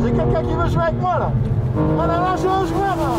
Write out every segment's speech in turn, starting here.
J'ai quelqu'un qui veut jouer avec moi là. Voilà, là, je veux un joueur là.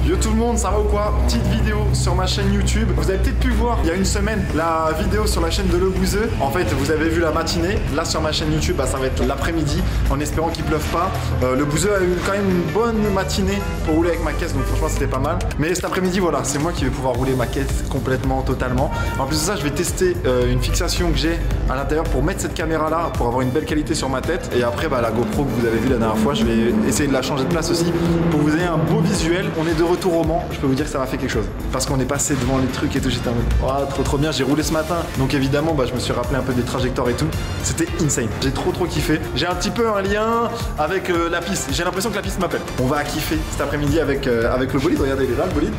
Yo tout le monde, ça va ou quoi? Petite vidéo sur ma chaîne YouTube. Vous avez peut-être pu voir il y a une semaine la vidéo sur la chaîne de Le Bouzeux. En fait, vous avez vu la matinée. Là sur ma chaîne YouTube, bah, ça va être l'après-midi en espérant qu'il pleuve pas. Le Bouzeux a eu quand même une bonne matinée pour rouler avec ma caisse, donc franchement c'était pas mal. Mais cet après-midi, voilà, c'est moi qui vais pouvoir rouler ma caisse complètement, totalement. En plus de ça, je vais tester une fixation que j'ai à l'intérieur pour mettre cette caméra là, pour avoir une belle qualité sur ma tête. Et après, bah, la GoPro que vous avez vu la dernière fois, je vais essayer de la changer de place aussi pour que vous ayez un beau visuel. On est de retour au Mans, je peux vous dire que ça m'a fait quelque chose. Parce qu'on est passé devant les trucs et tout, j'étais en mode oh, trop bien, j'ai roulé ce matin. Donc évidemment, bah, je me suis rappelé un peu des trajectoires et tout. C'était insane. J'ai trop kiffé. J'ai un petit peu un lien avec la piste. J'ai l'impression que la piste m'appelle. On va kiffer cet après-midi avec le bolide. Regardez, il est là le bolide.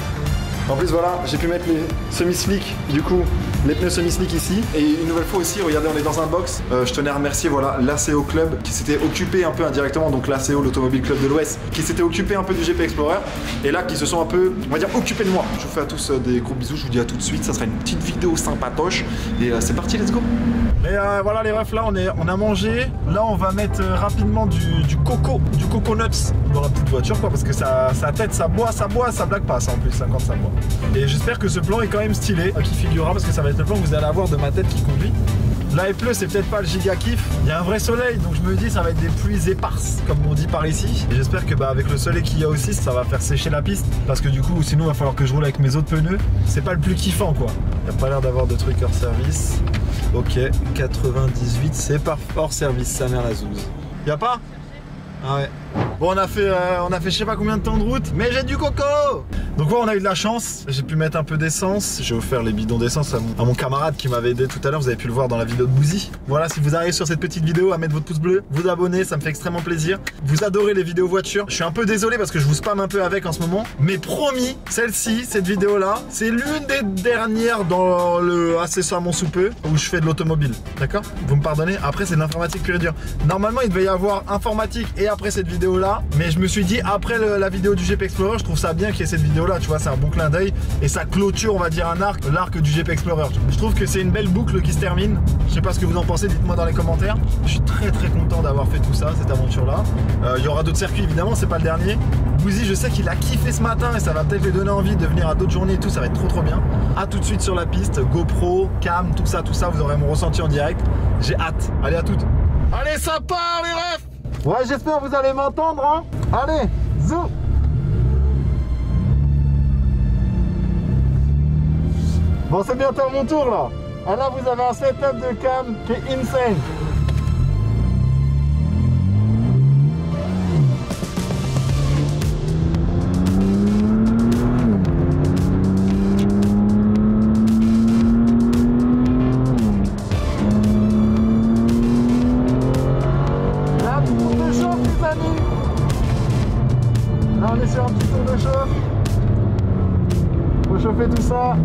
En plus voilà, j'ai pu mettre les semi-slick, du coup les pneus semi-slick ici. Et une nouvelle fois aussi, regardez, on est dans un box. Je tenais à remercier voilà l'ACO Club qui s'était occupé un peu indirectement, donc l'ACO, l'Automobile Club de l'Ouest, qui s'était occupé un peu du GP Explorer. Et là qui se sont un peu, on va dire, occupés de moi. Je vous fais à tous des gros bisous, je vous dis à tout de suite. Ça sera une petite vidéo sympatoche. Et c'est parti, let's go. Et voilà les refs, là on a mangé. Là on va mettre rapidement du coconuts dans la petite voiture quoi, parce que ça tête, ça boit, ça blague pas ça en plus, ça quand ça boit. Et j'espère que ce plan est quand même stylé, qui figurera, parce que ça va être le plan que vous allez avoir de ma tête qui conduit. Là il pleut, c'est peut-être pas le giga kiff. Il y a un vrai soleil, donc je me dis ça va être des pluies éparses, comme on dit par ici. Et j'espère que bah, avec le soleil qu'il y a aussi, ça va faire sécher la piste. Parce que du coup, sinon il va falloir que je roule avec mes autres pneus. C'est pas le plus kiffant quoi. Il n'y a pas l'air d'avoir de trucs hors service. Ok, 98, c'est pas hors service, sa mère la zouze. Y'a pas? Ah ouais. Bon, on a fait je sais pas combien de temps de route, mais j'ai du coco. Donc ouais, on a eu de la chance. J'ai pu mettre un peu d'essence. J'ai offert les bidons d'essence à mon camarade qui m'avait aidé tout à l'heure. Vous avez pu le voir dans la vidéo de Bouzy. Voilà, si vous arrivez sur cette petite vidéo, à mettre votre pouce bleu, vous abonner, ça me fait extrêmement plaisir. Vous adorez les vidéos voitures. Je suis un peu désolé parce que je vous spamme un peu avec en ce moment. Mais promis, celle-ci, cette vidéo-là, c'est l'une des dernières dans le accessoirement sous peu où je fais de l'automobile. D'accord? Vous me pardonnez? Après, c'est de l'informatique pure et dure. Normalement, il devait y avoir informatique et après cette vidéo-là. Mais je me suis dit, après la vidéo du GP Explorer, je trouve ça bien qu'il y ait cette vidéo-là. Tu vois, c'est un bon clin d'œil et ça clôture, on va dire, l'arc du GP Explorer. Je trouve que c'est une belle boucle qui se termine. Je sais pas ce que vous en pensez, dites-moi dans les commentaires. Je suis très content d'avoir fait tout ça, cette aventure-là. Il y aura d'autres circuits, évidemment, c'est pas le dernier. Bouzy, je sais qu'il a kiffé ce matin et ça va peut-être lui donner envie de venir à d'autres journées et tout. Ça va être trop bien. À tout de suite sur la piste, GoPro, cam, tout ça, vous aurez mon ressenti en direct. J'ai hâte. Allez, à toutes. Allez, ça part les refs. Ouais, j'espère que vous allez m'entendre, hein. Allez, zou. Bon, c'est bientôt mon tour, là. Ah, là, vous avez un setup de cam qui est insane. Là on est sur un petit tour de chauffe. Faut chauffer tout ça.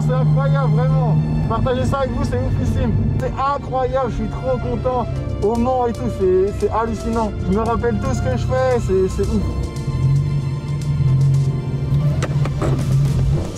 C'est incroyable, vraiment. Partager ça avec vous, c'est oufissime. C'est incroyable, je suis trop content. Au Mans et tout, c'est hallucinant. Je me rappelle tout ce que je fais, c'est ouf.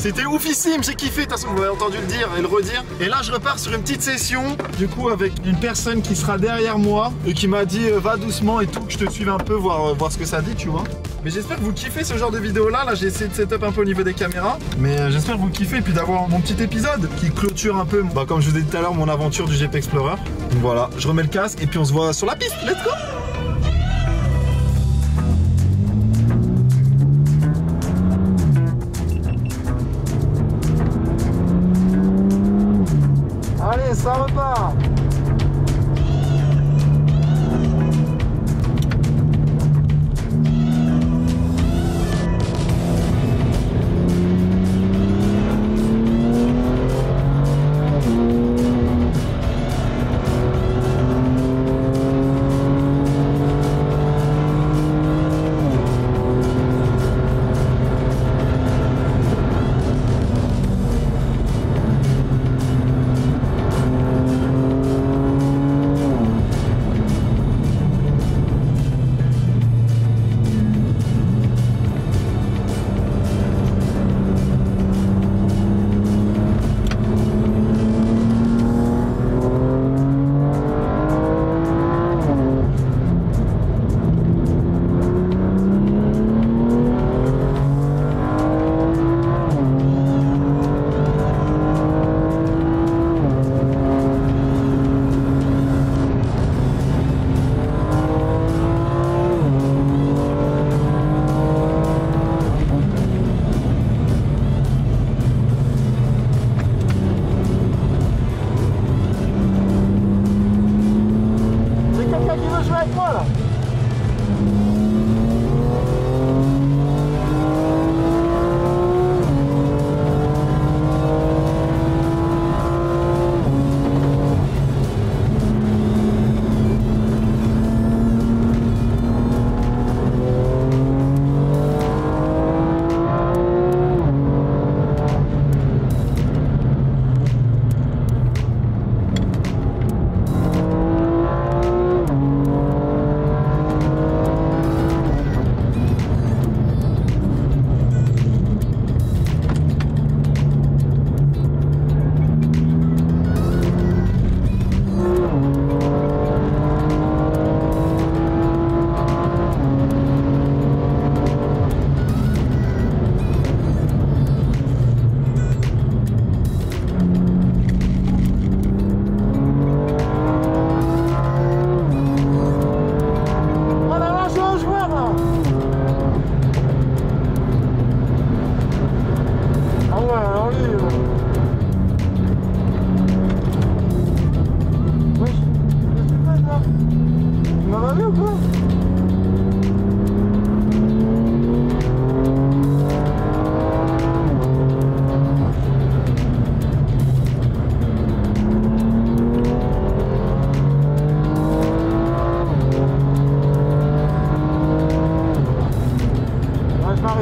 C'était oufissime, j'ai kiffé, de toute façon vous avez entendu le dire et le redire. Et là je repars sur une petite session, du coup avec une personne qui sera derrière moi et qui m'a dit va doucement et tout, que je te suive un peu, voir ce que ça dit, tu vois. Mais j'espère que vous kiffez ce genre de vidéo là, j'ai essayé de setup un peu au niveau des caméras, mais j'espère que vous kiffez et puis d'avoir mon petit épisode qui clôture un peu, comme je vous ai dit tout à l'heure, mon aventure du Jeep Explorer. Donc voilà, je remets le casque et puis on se voit sur la piste, let's go. Allez, ça repart.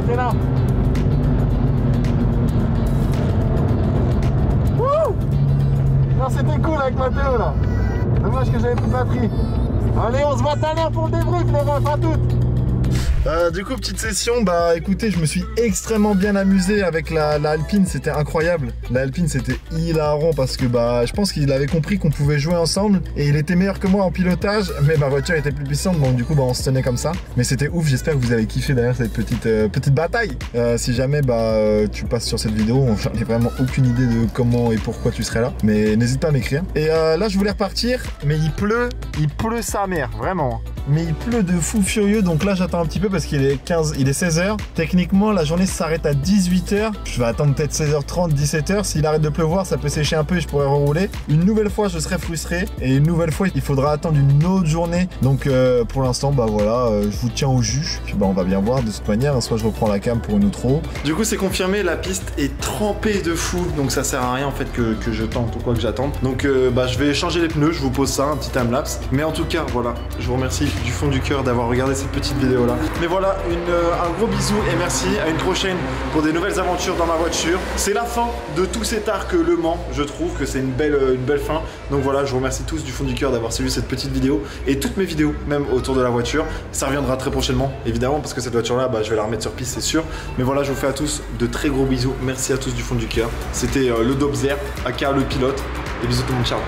T'es là. Wouh! Non, c'était cool avec Mathéo là. Dommage que j'avais plus de batterie. Allez, on se voit tout à l'heure pour le débrief, les refs, à toutes. Du coup, petite session, écoutez, je me suis extrêmement bien amusé avec la Alpine, c'était incroyable. La Alpine, c'était hilarant parce que je pense qu'il avait compris qu'on pouvait jouer ensemble et il était meilleur que moi en pilotage, mais ma voiture était plus puissante, donc du coup, on se tenait comme ça. Mais c'était ouf, j'espère que vous avez kiffé d'ailleurs cette petite bataille. Si jamais tu passes sur cette vidéo, j'en ai vraiment aucune idée de comment et pourquoi tu serais là, mais n'hésite pas à m'écrire. Et là, je voulais repartir, mais il pleut sa mère, vraiment. Mais il pleut de fou furieux, donc là j'attends un petit peu parce qu'il est 16h. Techniquement la journée s'arrête à 18h. Je vais attendre peut-être 16h30, 17h. S'il arrête de pleuvoir, ça peut sécher un peu et je pourrais rerouler. Une nouvelle fois je serai frustré et une nouvelle fois il faudra attendre une autre journée. Donc pour l'instant voilà, je vous tiens au jus. Puis on va bien voir de toute manière, soit je reprends la cam pour une autre roue. Du coup c'est confirmé, la piste est trempée de fou, donc ça sert à rien en fait que je tente ou quoi que j'attende. Donc je vais changer les pneus, je vous pose ça, un petit timelapse. Mais en tout cas voilà, je vous remercie du fond du cœur d'avoir regardé cette petite vidéo là. Mais voilà, un gros bisou et merci. À une prochaine pour des nouvelles aventures dans ma voiture. C'est la fin de tout cet arc Le Mans. Je trouve que c'est une belle fin. Donc voilà, je vous remercie tous du fond du cœur d'avoir suivi cette petite vidéo et toutes mes vidéos même autour de la voiture. Ça reviendra très prochainement évidemment parce que cette voiture là, je vais la remettre sur piste, c'est sûr. Mais voilà, je vous fais à tous de très gros bisous. Merci à tous du fond du cœur. C'était le Dobzer, aka le pilote. Et bisous tout le monde, ciao.